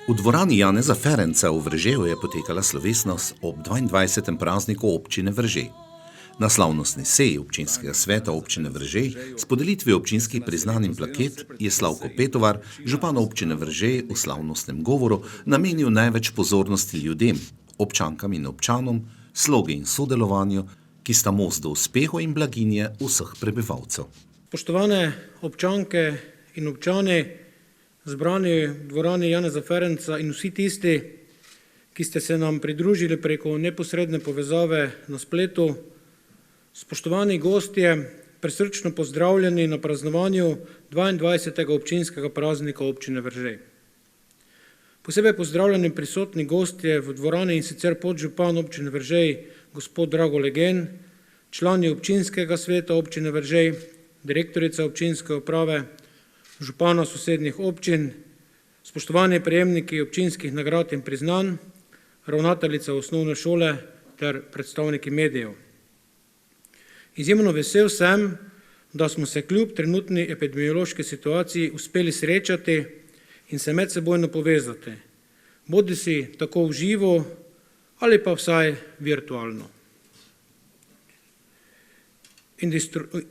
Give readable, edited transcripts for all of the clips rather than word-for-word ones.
V dvorani Janeza Ferenca v Vržeju je potekala slovesnost ob 22. prazniku občine Vržej. Na slavnostni seji občinskega sveta občine Vržej s podelitvijo občinskih priznanj in plaket je Slavko Petovar, župan občine Vržej, v slavnostnem govoru namenil največ pozornosti ljudem, občankam in občanom, slogi in sodelovanju, ki sta most do uspehu in blaginje vseh prebivalcev. Spoštovane občanke in občani, zbrani v dvorani Janeza Ferenca in vsi tisti, ki ste se nam pridružili preko neposredne povezave na spletu, spoštovani gostje, prisrčno pozdravljeni na praznovanju 22. občinskega praznika občine Vržej. Posebej pozdravljeni prisotni gostje v dvorani in sicer podžupan občine Vržej, gospod Drago Legen, člani občinskega sveta občine Vržej, direktorica občinske uprave, župana sosednjih občin, spoštovani prejemniki občinskih nagrad in priznanj, ravnateljica osnovne šole ter predstavniki medijev. Izjemno vesel sem, da smo se kljub trenutni epidemiološki situaciji uspeli srečati in se medsebojno povezati, bodisi tako v živo ali pa vsaj virtualno.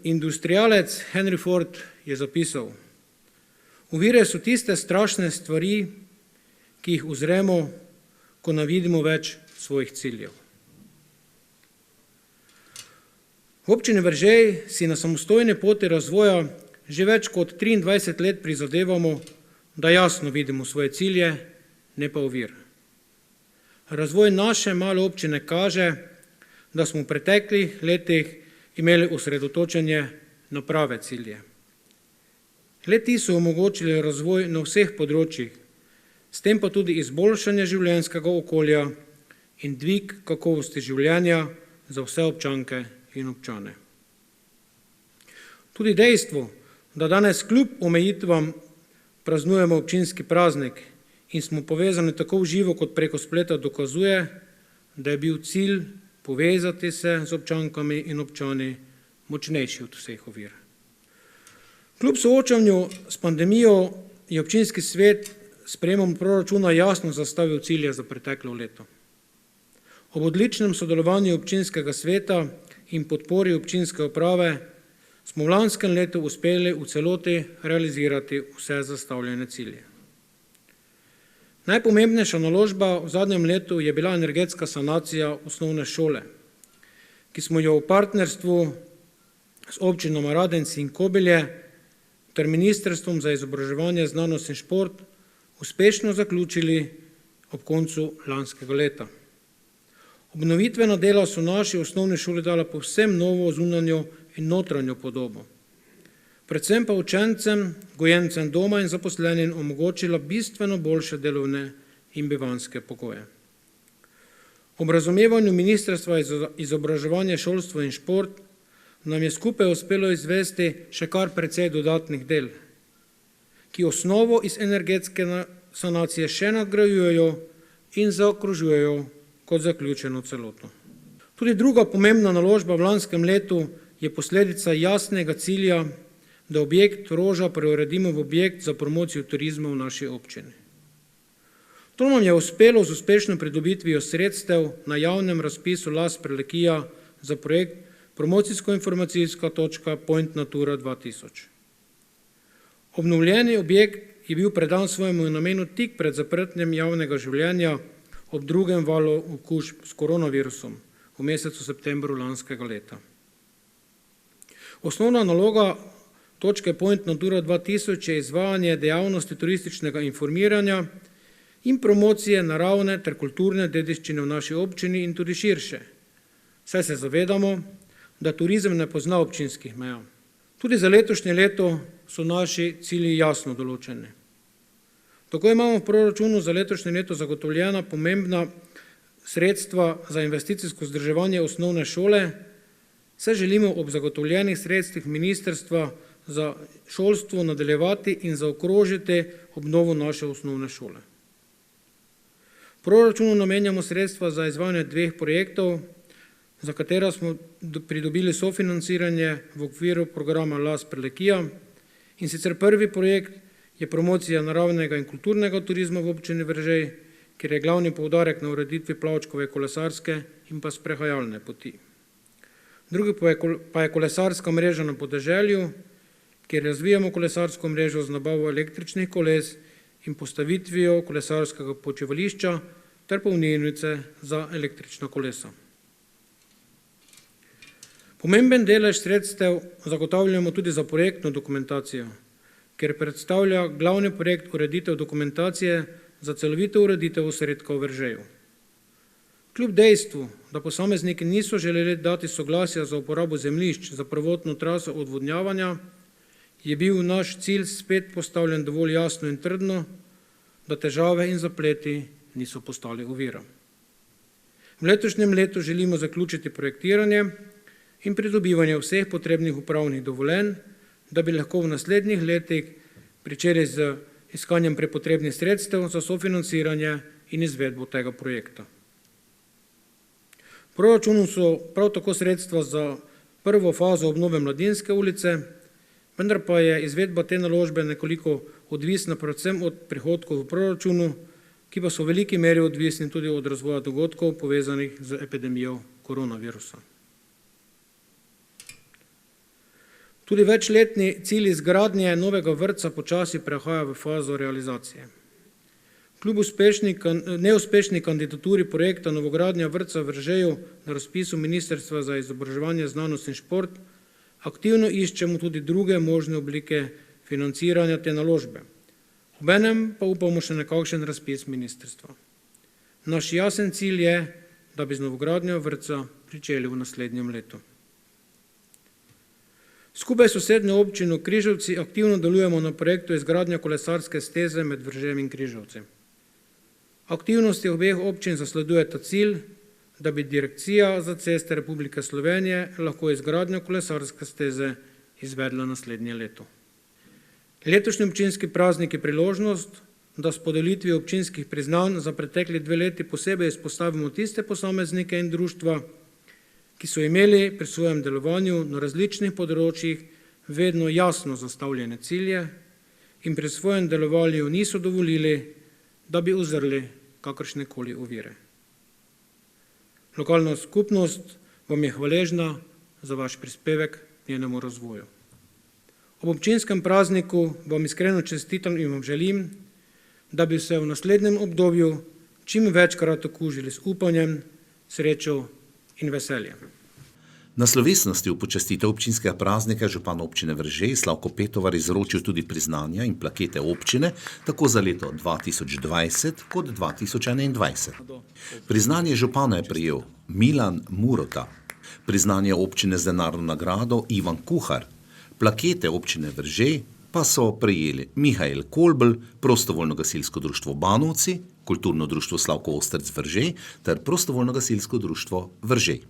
Industrialec Henry Ford je zapisal: ovire so tiste strašne stvari, ki jih uzremo, ko ne vidimo več svojih ciljev. V občini Vržej si na samostojni poti razvoja že več kot 23 let prizadevamo, da jasno vidimo svoje cilje, ne pa ovir. Razvoj naše male občine kaže, da smo v preteklih letih imeli osredotočenje na prave cilje. Le-ti so omogočili razvoj na vseh področjih, s tem pa tudi izboljšanje življenjskega okolja in dvig kakovosti življenja za vse občanke in občane. Tudi dejstvo, da danes kljub omejitvam praznujemo občinski praznik in smo povezani tako v živo kot preko spleta, dokazuje, da je bil cilj povezati se z občankami in občani močnejši od vseh ovir. Kljub soočanju s pandemijo je občinski svet s sprejemom proračuna jasno zastavil cilje za preteklo leto. Ob odličnem sodelovanju občinskega sveta in podpori občinske uprave smo v lanskem letu uspeli v celoti realizirati vse zastavljene cilje. Najpomembnejša naložba v zadnjem letu je bila energetska sanacija osnovne šole, ki smo jo v partnerstvu s občinama Radenci in Kobilje ter Ministrstvom za izobraževanje, znanost in šport uspešno zaključili ob koncu lanskega leta. Obnovitvena dela so naši osnovni šoli dala povsem novo zunanjo in notranjo podobo. Predvsem pa učencem, gojencem doma in zaposlenim omogočila bistveno boljše delovne in bivanjske pogoje. Ob razumevanju Ministrstva za izobraževanje, šolstvo in šport nam je skupaj uspelo izvesti še kar precej dodatnih del, ki osnovo iz energetske sanacije še nadgrajujejo in zaokrožujejo kot zaključeno celoto. Tudi druga pomembna naložba v lanskem letu je posledica jasnega cilja, da objekt Roža preuredimo v objekt za promocijo turizma v naši občini. To nam je uspelo z uspešno pridobitvijo sredstev na javnem razpisu Las Prlekija za projekt promocijsko-informacijska točka Point Natura 2000. Obnovljeni objekt je bil predan svojemu namenu tik pred zaprtjem javnega življenja ob drugem valu okužb s koronavirusom v mesecu septembru lanskega leta. Osnovna naloga točke Point Natura 2000 je izvajanje dejavnosti turističnega informiranja in promocije naravne ter kulturne dediščine v naši občini in tudi širše. Saj se zavedamo, da turizem ne pozna občinskih meja. Tudi za letošnje leto so naši cilji jasno določeni. Tako imamo v proračunu za letošnje leto zagotovljena pomembna sredstva za investicijsko vzdrževanje osnovne šole, saj želimo ob zagotovljenih sredstvih Ministrstva za šolstvo nadaljevati in zaokrožiti obnovo naše osnovne šole. V proračunu namenjamo sredstva za izvajanje 2 projektov, za katera smo pridobili sofinanciranje v okviru programa Las Prlekija, in sicer prvi projekt je promocija naravnega in kulturnega turizma v občini Veržej, kjer je glavni poudarek na ureditvi plavčkove kolesarske in pa sprehajalne poti. Drugi pa je kolesarska mreža na podeželju, kjer razvijamo kolesarsko mrežo z nabavo električnih koles in postavitvijo kolesarskega počivališča ter polnilnice za električna kolesa. Pomemben delež sredstev zagotavljamo tudi za projektno dokumentacijo, ker predstavlja glavni projekt ureditev dokumentacije za celovito ureditev osredka v Veržeju. Kljub dejstvu, da posamezniki niso želeli dati soglasja za uporabo zemljišč za prvotno traso odvodnjavanja, je bil naš cilj spet postavljen dovolj jasno in trdno, da težave in zapleti niso postali ovira. V letošnjem letu želimo zaključiti projektiranje in pridobivanje vseh potrebnih upravnih dovoljenj, da bi lahko v naslednjih letih pričeli z iskanjem prepotrebnih sredstev za sofinanciranje in izvedbo tega projekta. V proračunu so prav tako sredstva za prvo fazo obnove Mladinske ulice, vendar pa je izvedba te naložbe nekoliko odvisna predvsem od prihodkov v proračunu, ki pa so v veliki meri odvisni tudi od razvoja dogodkov povezanih z epidemijo koronavirusa. Tudi večletni cilj izgradnje novega vrtca počasi prehaja v fazo realizacije. Kljub neuspešni kandidaturi projekta novogradnja vrtca v Veržeju na razpisu Ministrstva za izobraževanje, znanost in šport aktivno iščemo tudi druge možne oblike financiranja te naložbe. Obenem pa upamo še na kakšen razpis ministrstva. Naš jasen cilj je, da bi z novogradnjo vrtca pričeli v naslednjem letu. Skupaj s sosednjo občino Križevci aktivno delujemo na projektu izgradnje kolesarske steze med Veržejem in Križevci. Aktivnosti obeh občin zasledujeta cilj, da bi Direkcija za ceste Republike Slovenije lahko izgradnjo kolesarske steze izvedla naslednje leto. Letošnji občinski praznik je priložnost, da s podelitvijo občinskih priznanj za pretekli 2 leti posebej izpostavimo tiste posameznike in društva, ki so imeli pri svojem delovanju na različnih področjih vedno jasno zastavljene cilje in pri svojem delovanju niso dovolili, da bi uzrli kakršnekoli ovire. Lokalna skupnost vam je hvaležna za vaš prispevek k njenemu razvoju. Ob občinskem prazniku vam iskreno čestitam in vam želim, da bi se v naslednjem obdobju čim večkrat okužili s upanjem, srečo in veseljem. Na slovesnosti v počastitev občinskega praznika župan občine Veržej Slavko Petovar izročil tudi priznanja in plakete občine tako za leto 2020 kot 2021. Priznanje župana je prejel Milan Murota, priznanje občine z denarno nagrado Ivan Kuhar, plakete občine Veržej pa so prejeli Mihael Kolbl, Prostovoljno gasilsko društvo Banovci, Kulturno društvo Slavko Ostrc Veržej ter Prostovoljno gasilsko društvo Veržej.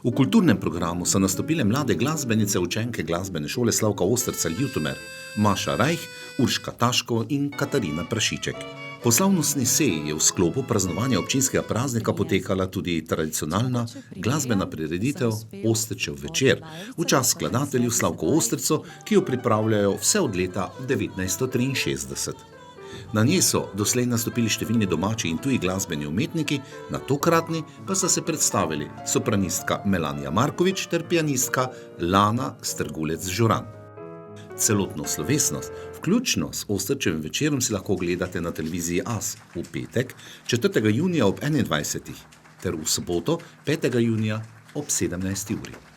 V kulturnem programu so nastopile mlade glasbenice učenke glasbene šole Slavka Ostrca Ljutomer, Maša Rajh, Urška Taško in Katarina Prašiček. Po slavnostni seji je v sklopu praznovanja občinskega praznika potekala tudi tradicionalna glasbena prireditev Ostrčev večer v čast skladatelju Slavku Ostrcu, ki jo pripravljajo vse od leta 1963. Na njej so doslej nastopili številni domači in tuji glasbeni umetniki, na tokratni pa so se predstavili sopranistka Melanija Markovič ter pianistka Lana Strgulec-Žuran. Celotno slovesnost, vključno s Ostrčevim večerom, si lahko gledate na televiziji AS v petek, 4. junija ob 21. ter v soboto 5. junija ob 17. uri.